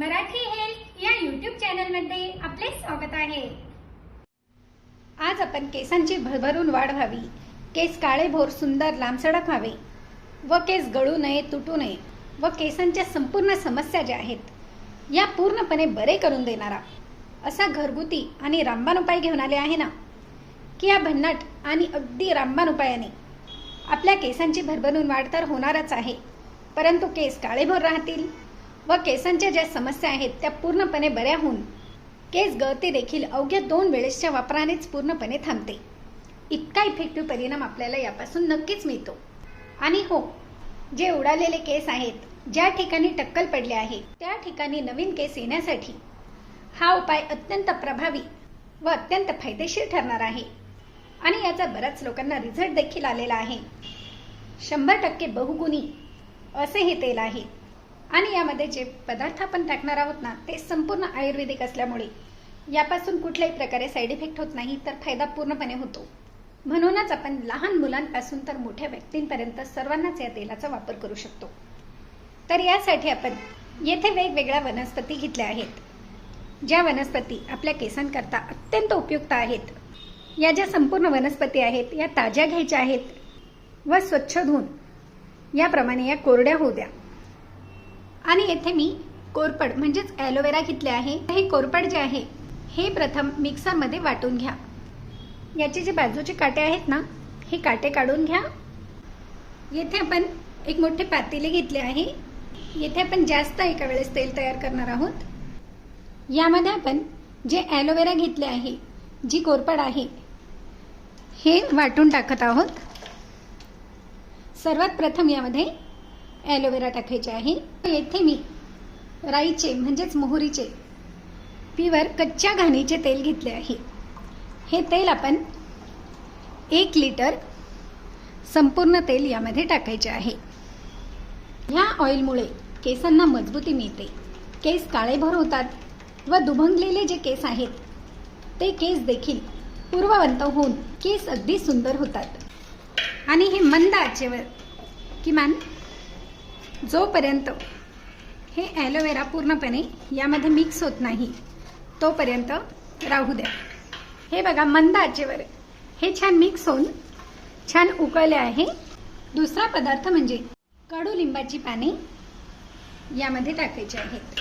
Marathi health या YouTube चॅनलमध्ये आपले स्वागत आहे। आज आपण केसांची भरभरून वाढ व्हावी, केस काळेभोर सुंदर लांबसडक व्हावे व केस गळू नये, तुटू नये व केसांच्या संपूर्ण समस्या ज्या आहेत या पूर्णपणे बरे करून देणारा असा घरगुती आणि रामबाण उपाय घेऊन आले आहे ना, की या भन्नाट आणि अगदी रामबाण उपायाने आपल्या केसांची भरभरून वाढ तर होणारच आहे, परंतु केस काळेभोर राहतील व केसांच्या ज्या समस्या आहेत त्या पूर्णपणे बऱ्या होऊन केस गळती देखील अवघ्या 2 वेळेसच्या वापरानेच पूर्णपणे थांबते। इतका इफेक्टिव्ह परिणाम आपल्याला यापासून नक्कीच मिळतो। आणि हो, जे उडालेले केस आहेत, ज्या ठिकाणी टक्कल पडले आहे त्या ठिकाणी नवीन केस येण्यासाठी हा उपाय अत्यंत प्रभावी व अत्यंत फायदेशीर ठरणार आहे आणि याचा बऱ्याच लोकांना रिझल्ट देखील आलेला आहे। 100% बहुगुणी असे हे तेल आहे आणि यामध्ये जे पदार्थ आपण टाकणार आहोत ना, ते संपूर्ण आयुर्वेदिक असल्यामुळे यापासून कुठल्याही प्रकारे साईड इफेक्ट होत नाही, तर फायदा पूर्णपणे होतो। म्हणूनच आपण लहान मुलांपासून तर मोठ्या व्यक्तींपर्यंत सर्वांनाच या तेलाचा वापर करू शकतो। तर यासाठी आपण येथे वेगवेगळ्या वनस्पती घेतल्या आहेत, ज्या वनस्पती आपल्या केसांकरता अत्यंत उपयुक्त आहेत। या ज्या संपूर्ण वनस्पती आहेत या ताज्या घ्यायच्या आहेत व स्वच्छ धुवून याप्रमाणे या कोरड्या होऊ द्या। आणि येथे मी कोरपड म्हणजेच ॲलोवेरा घेतले आहे। हे कोरपड जे आहे हे प्रथम मिक्सरमध्ये वाटून घ्या। याचे जे बाजूचे काटे आहेत ना, हे काटे काढून घ्या। येथे आपण एक मोठे पातेले घेतले आहे। येथे आपण जास्त एका वेळेस तेल तयार करणार आहोत। यामध्ये आपण जे ॲलोवेरा घेतले आहे, जी कोरपड आहे, हे वाटून टाकत आहोत। सर्वात प्रथम यामध्ये ॲलोवेरा टाकायचे आहे। येथे मी राईचे म्हणजेच मोहरीचे प्युअर कच्च्या घाणीचे तेल घेतले आहे। हे तेल आपण 1 लिटर संपूर्ण तेल यामध्ये टाकायचे आहे। ह्या ऑइलमुळे केसांना मजबूती मिळते, केस काळेभोर होतात व दुभंगलेले जे केस आहेत ते केस देखील पूर्ववंत होऊन केस अगदी सुंदर होतात। आणि हे मंद आचेवर किमान जोपर्यंत हे ॲलोवेरा पूर्णपणे यामध्ये मिक्स होत नाही तोपर्यंत राहू द्या। हे बघा, मंद आचेवर हे छान मिक्स होऊन छान उकळले आहे। दुसरा पदार्थ म्हणजे कडुलिंबाची पाने यामध्ये टाकायची आहेत।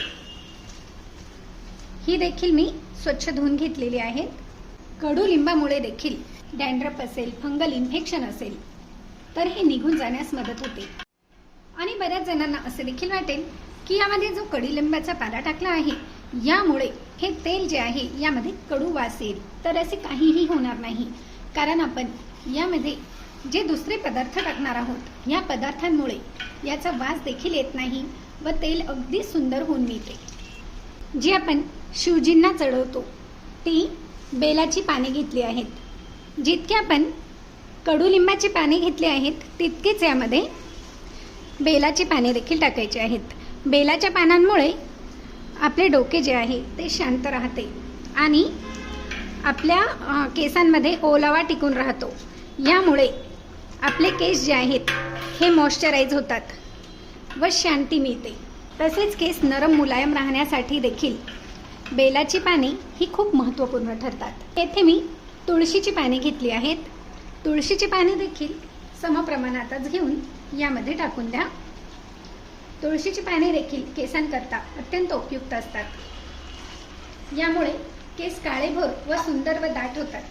ही देखील मी स्वच्छ धुवून घेतलेली आहेत। कडुलिंबामुळे देखील डॅन्ड्रफ असेल, फंगल इन्फेक्शन असेल तर हे निघून जाण्यास मदत होते। आणि बऱ्याच जणांना असे देखील वाटेल की यामध्ये जो कडुलिंबाचा पाला टाकला आहे यामुळे हे तेल जे आहे यामध्ये कडू वास येईल, तर असे काहीही होणार नाही, कारण आपण यामध्ये जे दुसरे पदार्थ टाकणार आहोत या पदार्थांमुळे याचा वास देखील येत नाही व तेल अगदी सुंदर होऊन मिळते। जी आपण शिवजींना चढवतो ती बेलाची पाने घेतली आहेत। जितके आपण कडुलिंबाची पाने घेतली आहेत तितकेच यामध्ये बेलाची पाने देखील टाकायची आहेत। बेलाच्या पानांमुळे आपले डोके जे आहे ते शांत राहते आणि आपल्या केसांमध्ये ओलावा टिकून राहतो। यामुळे आपले केस जे आहेत हे मॉइश्चराइज होतात व शांती मिळते। तसेच केस नरम मुलायम राहण्यासाठी देखील बेलाची पाने ही खूप महत्त्वपूर्ण ठरतात। येथे मी तुळशीची पाने घेतली आहेत। तुळशीची पाने देखील समप्रमाणातच घेऊन यामध्ये टाकून द्या। तुळशीची पाने देखील केसांकरता अत्यंत उपयुक्त असतात। यामुळे केस काळेभोर व सुंदर व दाट होतात।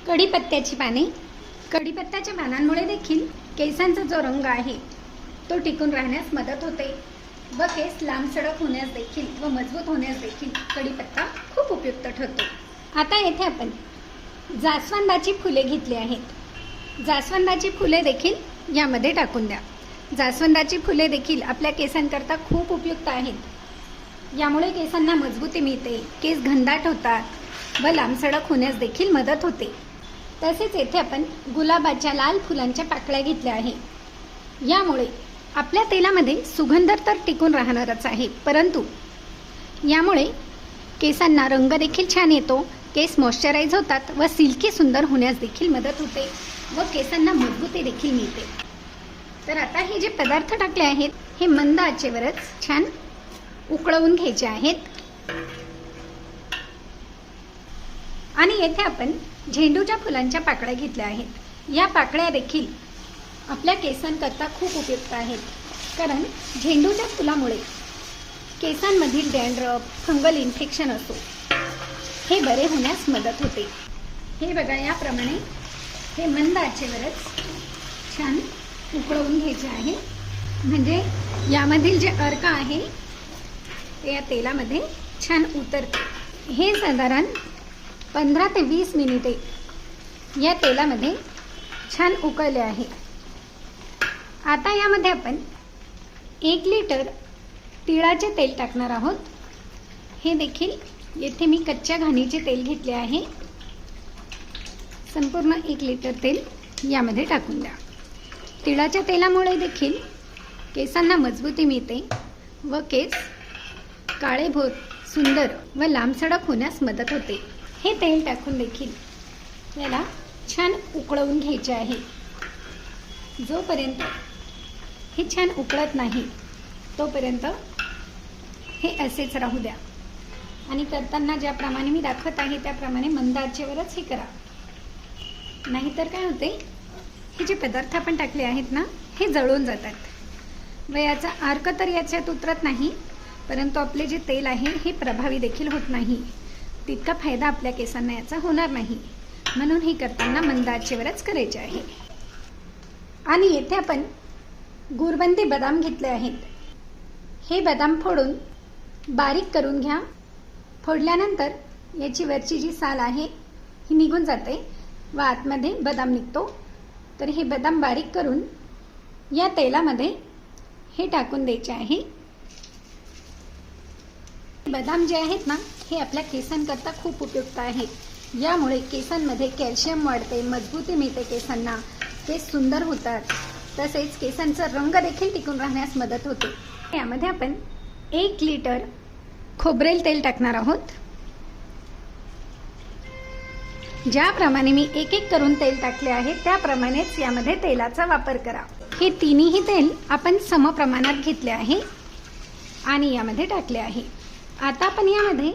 कढीपत्त्याची पाने, कढीपत्त्याच्या पानांमुळे देखील केसांचा जो रंग आहे तो टिकून राहण्यास मदत होते व केस लांबसडक होण्यास देखील व मजबूत होण्यास देखील कढीपत्ता खूप उपयुक्त ठरतो। आता येथे आपण जास्वंदाची फुले घेतली आहेत। जास्वंदाची फुले देखील यामध्ये टाकून द्या। जास्वंदाची फुले देखील आपल्या केसांकरता खूप उपयुक्त आहेत। यामुळे केसांना मजबूती मिळते, केस घनदाट होतात व लांबसडक होण्यास देखील मदत होते। तसेच येथे आपण गुलाबाच्या लाल फुलांच्या पाकळ्या घेतल्या आहे। यामुळे आपल्या तेलामध्ये सुगंध तर टिकून राहणारच आहे, परंतु यामुळे केसांना रंग देखील छान येतो, केस मॉइश्चराइज होतात व सिल्की सुंदर होण्यास देखील मदत होते व केसांना मजबूती देखील मिळते। तर आता हे जे पदार्थ टाकले आहेत हे मंद आचेवरच छान उकळवून घ्यायचे आहेत। आणि येथे आपण झेंडूच्या फुलांच्या पाकळ्या घेतल्या आहेत। या पाकळ्या देखील आपल्या केसांकरता खूप उपयुक्त आहेत, कारण झेंडूच्या फुलामुळे केसांमधील डॅन्ड्रफ, फंगल इन्फेक्शन असो हे बरे होण्यास मदत होते। हे बघा, याप्रमाणे हे मंद आचेवरच छान उकळवून घ्यायचे आहे, म्हणजे यामधील जे अर्क आहे ते या तेलामध्ये छान उतरते। हे साधारण 15 ते 20 मिनिटे या तेलामध्ये छान उकळले आहे। आता यामध्ये आपण 1 लिटर तिळाचे तेल टाकणार आहोत। हे देखील येथे मी कच्च्या घाणीचे तेल घेतले आहे। संपूर्ण 1 लिटर तेल यामध्ये टाकून द्या। तिळाच्या तेलामुळे देखील केसांना मजबूती मिळते व केस काळेभोर, सुंदर व लांबसडक होण्यास मदत होते। हे तेल टाकून देखील याला छान उकळवून घ्यायचे आहे। जोपर्यंत हे छान उकळत नाही तोपर्यंत हे असेच राहू द्या। आणि करताना ज्याप्रमाणे मी दाखवत आहे त्याप्रमाणे मंद आचेवरच हे करा, नाहीतर काय होते, हे जे पदार्थ आपण टाकले आहेत ना हे जळून जातात व याचा अर्क तर याच्यात उतरत नाही, परंतु आपले जे तेल आहे हे प्रभावी देखील होत नाही। तितका फायदा आपल्या केसांना याचा होणार नाही, म्हणून हे करताना मंद आचेवरच करायचे आहे। आणि येथे आपण गुरबंदी बदाम घेतले आहेत। हे बदाम फोडून बारीक करून घ्या। फोडल्यानंतर याची वरची जी साल आहे ही निघून जाते व आतमध्ये बदाम निघतो। तर हे बदाम बारीक करून या तेलामध्ये हे टाकून द्यायचे आहे। बदाम जे आहेत ना हे आपल्या केसांकरता खूप उपयुक्त आहेत। यामुळे केसांमध्ये कॅल्शियम वाढते, मजबूती मिळते केसांना, केस सुंदर होतात, तसेच केसांचा रंग देखील टिकून राहण्यास मदत होते। यामध्ये आपण 1 लिटर खोबरेल तेल टाकणार आहोत। ज्याप्रमाणे मी एक एक करून तेल टाकले आहे त्याप्रमाणेच यामध्ये तेलाचा वापर करा। हे तिन्ही तेल आपण समप्रमाणात घेतले आहे आणि यामध्ये टाकले आहे। आता आपण यामध्ये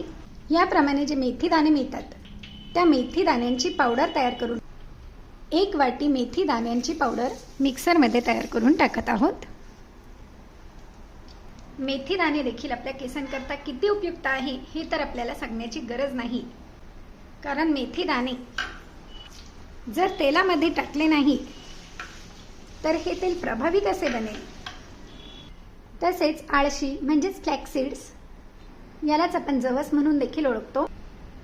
याप्रमाणे जे मेथी दाणे मिळतात त्या मेथी दाण्यांची पावडर तयार करून 1 वाटी मेथी दाण्यांची पावडर मिक्सरमध्ये तयार करून टाकत आहोत। मेथी दाणे देखील आपल्या केसांकरता किती उपयुक्त आहे हे तर आपल्याला सांगण्याची गरज नाही, कारण मेथी दाणे जर तेलामध्ये टाकले नाही तर हे तेल प्रभावी कसे बनेल। तसेच आळशी म्हणजेच फ्लॅक्सीड्स, यालाच आपण जवस म्हणून देखील ओळखतो,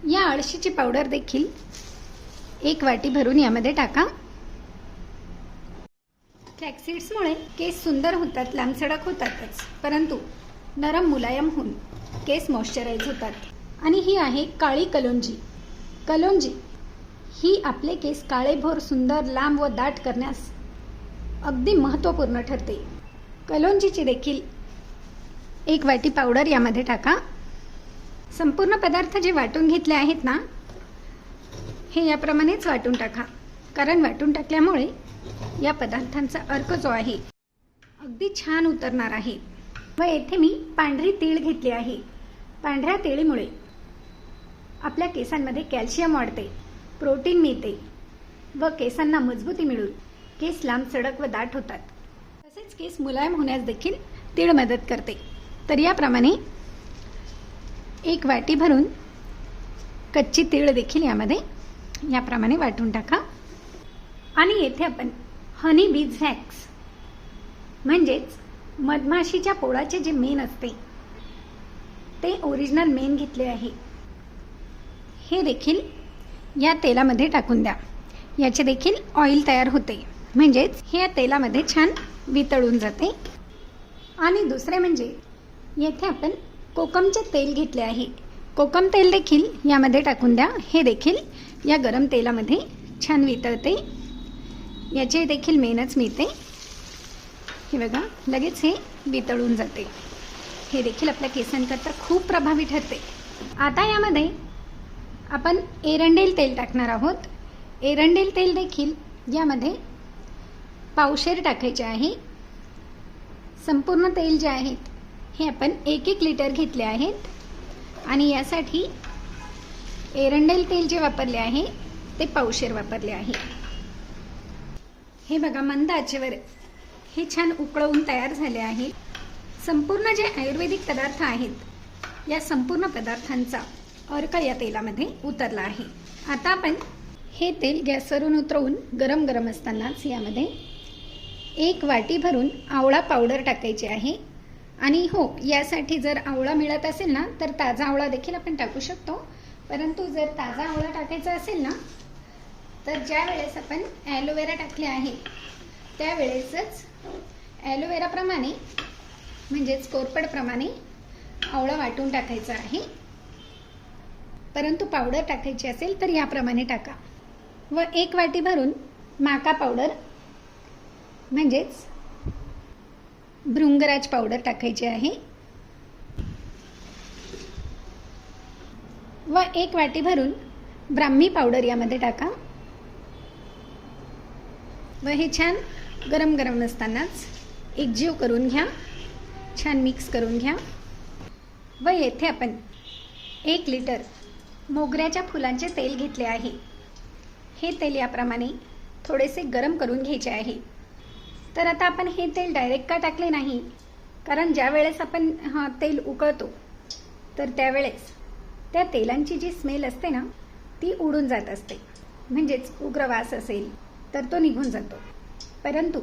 या आळशीची पावडर देखील 1 वाटी भरून यामध्ये टाका। फ्लॅक्सीड्समुळे केस सुंदर होतात, लांबसडक होतातच, परंतु नरम मुलायम होऊन केस मॉइश्चराइज होतात। आणि ही आहे काळी कलोंजी। कलोंजी ही आपले केस काळेभोर, सुंदर, लांब व दाट करण्यास अगदी महत्त्वपूर्ण ठरते। कलोंजीची देखील 1 वाटी पावडर यामध्ये टाका। संपूर्ण पदार्थ जे वाटून घेतले आहेत ना हे याप्रमाणेच वाटून टाका, कारण वाटून टाकल्यामुळे या पदार्थांचा अर्क जो आहे अगदी छान उतरणार आहे। व येथे मी पांढरी तीळ घेतली आहे। पांढऱ्या तीळीमुळे आपल्या केसांमध्ये कॅल्शियम वाढते, प्रोटीन मिळते व केसांना मजबूती मिळून केस लांब, सडक व दाट होतात। तसेच केस मुलायम होण्यास देखील तीळ मदत करते। तर याप्रमाणे 1 वाटी भरून कच्ची तीळ देखील यामध्ये याप्रमाणे वाटून टाका। आणि येथे आपण हनी बीज वॅक्स म्हणजेच मधमाशीच्या पोळाचे जे मेण असते ते ओरिजिनल मेण घेतले आहे। हे देखील या तेलामध्ये टाकून द्या। याचे देखील ऑइल तयार होते, म्हणजेच हे या तेलामध्ये छान वितळून जाते। आणि दुसरे म्हणजे येथे आपण कोकमचे तेल घेतले आहे। कोकम तेल देखील यामध्ये टाकून द्या। हे देखील या गरम तेलामध्ये छान वितळते, याचे देखील मेणच मिळते। हे बघा, लगेच हे वितळून जाते। हे देखील आपल्या केसांकरता खूप प्रभावी ठरते। आता यामध्ये आपण एरंडेल तेल टाकणार आहोत। एरंडेल तेल देखील यामध्ये पावशेर टाकायचे आहे। संपूर्ण तेल जे आहेत हे आपण 1-1 लिटर घेतले आहेत आणि यासाठी एरंडेल तेल जे वापरले आहे ते पावशेर वापरले आहे। हे बघा, मंद आचेवर हे छान उकळवून तयार झाले आहे। संपूर्ण जे आयुर्वेदिक पदार्थ आहेत या संपूर्ण पदार्थांचा अर्क या तेलामध्ये उतरला आहे। आता आपण हे तेल गॅसवरून उतरवून गरम गरम असतानाच यामध्ये 1 वाटी भरून आवळा पावडर टाकायची आहे। आणि हो, यासाठी जर आवळा मिळत असेल ना तर ताजा आवळा देखील आपण टाकू शकतो, परंतु जर ताजा आवळा टाकायचा असेल ना तर ज्या वेळेस आपण ॲलोवेरा टाकले आहे त्यावेळेसच ॲलोवेराप्रमाणे म्हणजेच कोरफडप्रमाणे आवळा वाटून टाकायचा आहे, परंतु पावडर टाकायची असेल तर याप्रमाणे टाका। व 1 वाटी भरून माका पावडर म्हणजेच भृंगराज पावडर टाकायची आहे व 1 वाटी भरून ब्राह्मी पावडर यामध्ये टाका व हे छान गरम गरम असतानाच एकजीव करून घ्या, छान मिक्स करून घ्या। व येथे आपण 1 लिटर मोगऱ्याच्या फुलांचे तेल घेतले आहे। हे तेल याप्रमाणे थोडेसे गरम करून घ्यायचे आहे। तर आता आपण हे तेल डायरेक्ट का टाकले नाही, कारण ज्या वेळेस आपण तेल उकळतो तर त्यावेळेस त्या तेलांची जी स्मेल असते ना ती उडून जात असते, म्हणजेच उग्र वास असेल तर तो निघून जातो। परंतु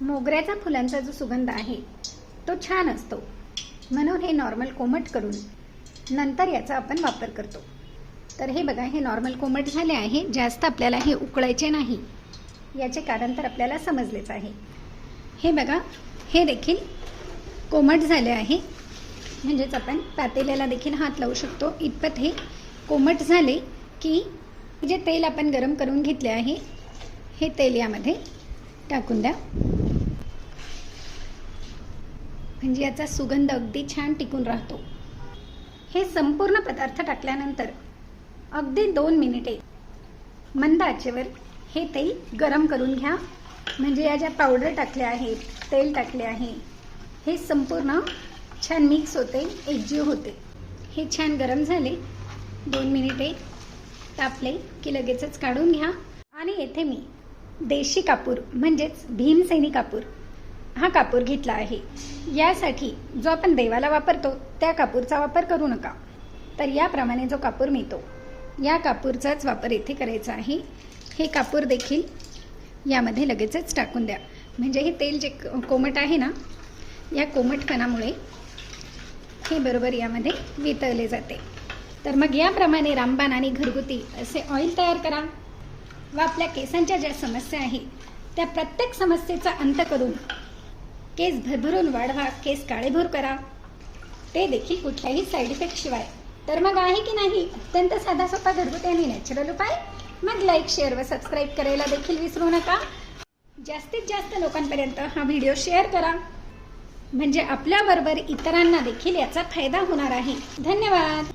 मोगऱ्याच्या फुलांचा जो सुगंध आहे तो छान असतो, म्हणून हे नॉर्मल कोमट करून नंतर याचा आपण वापर करतो। तर हे बघा, हे नॉर्मल कोमट झाले आहे, जास्त आपल्याला हे उकळायचे नाही, याचे कारण तर आपल्याला समजलेच आहे। हे बघा, हे देखील कोमट झाले आहे, म्हणजेच आपण पातेल्याला देखील हात लावू शकतो इतपत हे कोमट झाले की जे तेल आपण गरम करून घेतले आहे हे तेल यामध्ये टाकून द्या, म्हणजे याचा सुगंध अगदी छान टिकून राहतो। हे संपूर्ण पदार्थ टाकल्यानंतर अगदी 2 मिनिटे मंद आचेवर हे तेल गरम करून घ्या, म्हणजे या ज्या पावडर टाकल्या आहेत, तेल टाकले आहे, हे संपूर्ण छान मिक्स होते, एकजीव होते। हे छान गरम झाले, 2 मिनिटे तापले की लगेचच काढून घ्या। आणि येथे मी देशी कापूर म्हणजेच भीमसेनी कापूर हा कापूर घेतला आहे। यासाठी जो आपण देवाला वापरतो त्या कापूरचा वापर करू नका, तर याप्रमाणे जो कापूर मिळतो या कापूरचाच वापर इथे करायचा आहे। हे कापूर देखील यामध्ये लगेचच टाकून द्या, म्हणजे हे तेल जे कोमट आहे ना या कोमटपणामुळे हे बरोबर यामध्ये वितळले जाते। तर मग याप्रमाणे रामबाण आणि घरगुती असे ऑइल तयार करा व आपल्या केसांच्या ज्या समस्या आहेत त्या प्रत्येक समस्येचा अंत करून केस भरभरून वाढवा, केस काळेभोर करा, ते देखील कुठल्याही साईड इफेक्ट शिवाय। तर मग आहे की नाही अत्यंत साधा सोपा घरगुती आणि नॅचरल उपाय? मग लाईक, शेअर व सबस्क्राईब करायला देखील विसरू नका। जास्तीत जास्त लोकांपर्यंत हा व्हिडिओ शेअर करा, म्हणजे आपल्याबरोबर इतरांना देखील याचा फायदा होणार आहे। धन्यवाद।